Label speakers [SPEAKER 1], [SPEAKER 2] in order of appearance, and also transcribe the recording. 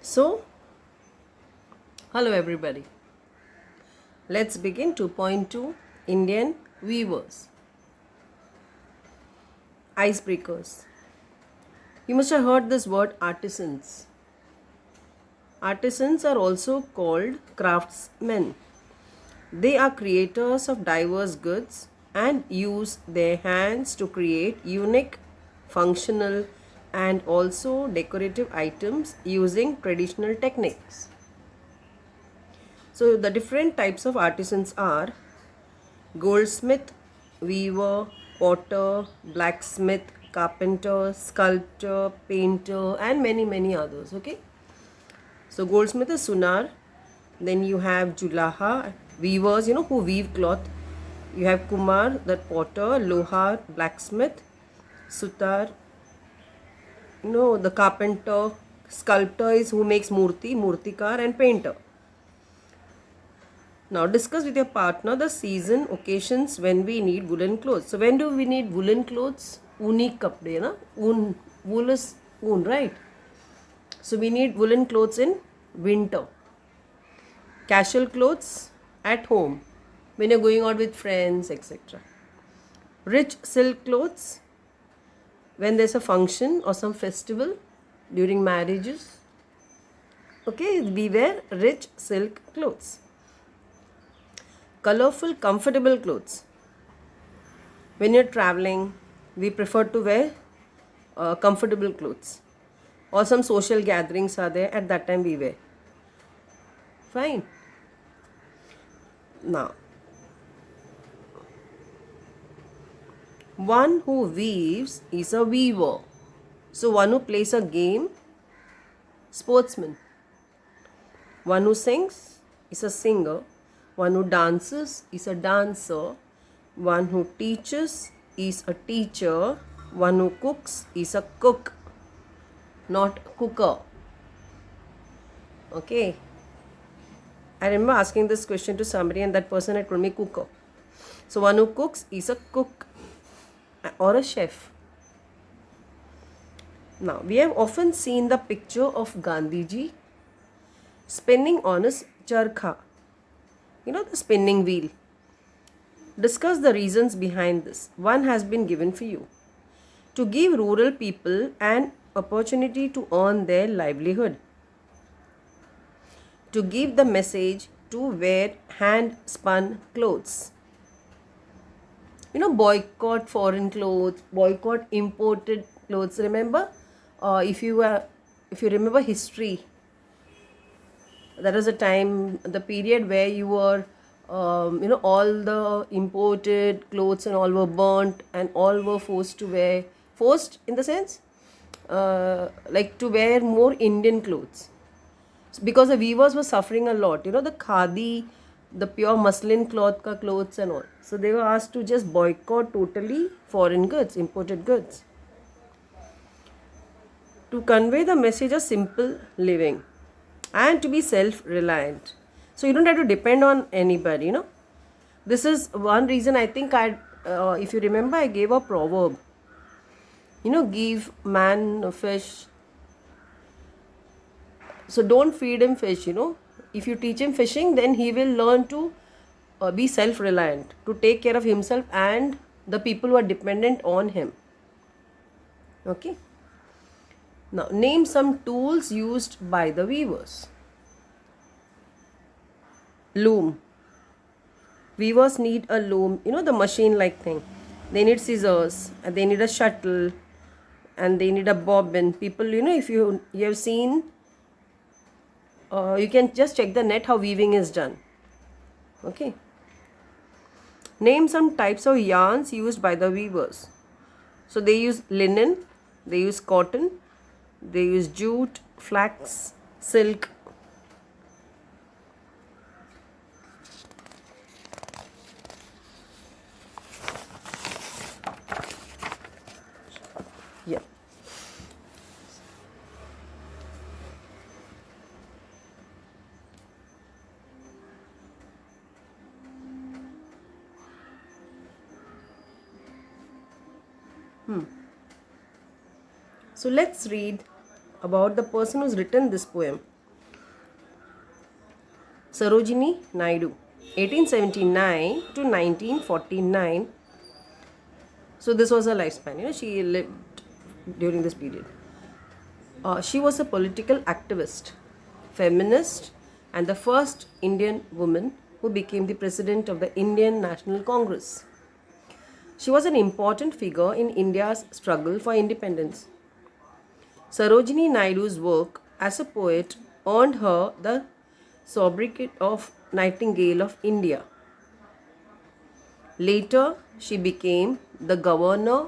[SPEAKER 1] So, hello everybody. Let's begin 2.2 Indian weavers. Icebreakers. You must have heard this word artisans. Artisans are also called craftsmen. They are creators of diverse goods and use their hands to create unique, functional, and also decorative items using traditional techniques. So, the different types of artisans are goldsmith, weaver, potter, blacksmith, carpenter, sculptor, painter, and many others. Okay. So, goldsmith is Sunar. Then you have Julaha, weavers, who weave cloth. You have Kumar, that potter, Lohar, blacksmith, Sutar, the carpenter, sculptor is who makes murti, murtikar, and painter. Now discuss with your partner the season, occasions when we need woolen clothes. So when do we need woolen clothes? Uni kapde, na? Wool is wool, right? So we need woolen clothes in winter. Casual clothes at home when you're going out with friends, etc. Rich silk clothes when there's a function or some festival during marriages. Okay, we wear rich silk clothes. Colorful, comfortable clothes. When you're traveling, we prefer to wear comfortable clothes. Or some social gatherings are there, at that time we wear. Fine. Now, one who weaves is a weaver. So, one who plays a game, sportsman. One who sings is a singer. One who dances is a dancer. One who teaches is a teacher. One who cooks is a cook, not cooker. Okay. I remember asking this question to somebody and that person had told me cooker. So one who cooks is a cook or a chef. Now, we have often seen the picture of Gandhiji spinning on his charkha. The spinning wheel. Discuss the reasons behind this. One has been given for you. To give rural people an opportunity to earn their livelihood. To give the message to wear hand spun clothes. Boycott foreign clothes, boycott imported clothes. Remember, if you remember history, that was a time, the period where you were, all the imported clothes and all were burnt and all were forced to wear, forced in the sense, like to wear more Indian clothes. Because the weavers were suffering a lot, the khadi, the pure muslin clothes and all. So they were asked to just boycott totally foreign goods, imported goods. To convey the message of simple living and to be self-reliant. So you don't have to depend on anybody, This is one reason I think if you remember, I gave a proverb. Give man a fish. So don't feed him fish, If you teach him fishing, then he will learn to be self-reliant, to take care of himself and the people who are dependent on him. Okay. Now, name some tools used by the weavers. Loom. Weavers need a loom, the machine-like thing. They need scissors, and they need a shuttle, and they need a bobbin. People, if you have seen, you can just check the net how weaving is done. Okay. Name some types of yarns used by the weavers. So they use linen, they use cotton, they use jute, flax, silk. Yeah. So let's read about the person who's written this poem. Sarojini Naidu, 1879 to 1949. So this was her lifespan. She lived during this period. She was a political activist, feminist, and the first Indian woman who became the president of the Indian National Congress. She was an important figure in India's struggle for independence. Sarojini Naidu's work as a poet earned her the sobriquet of Nightingale of India. Later, she became the governor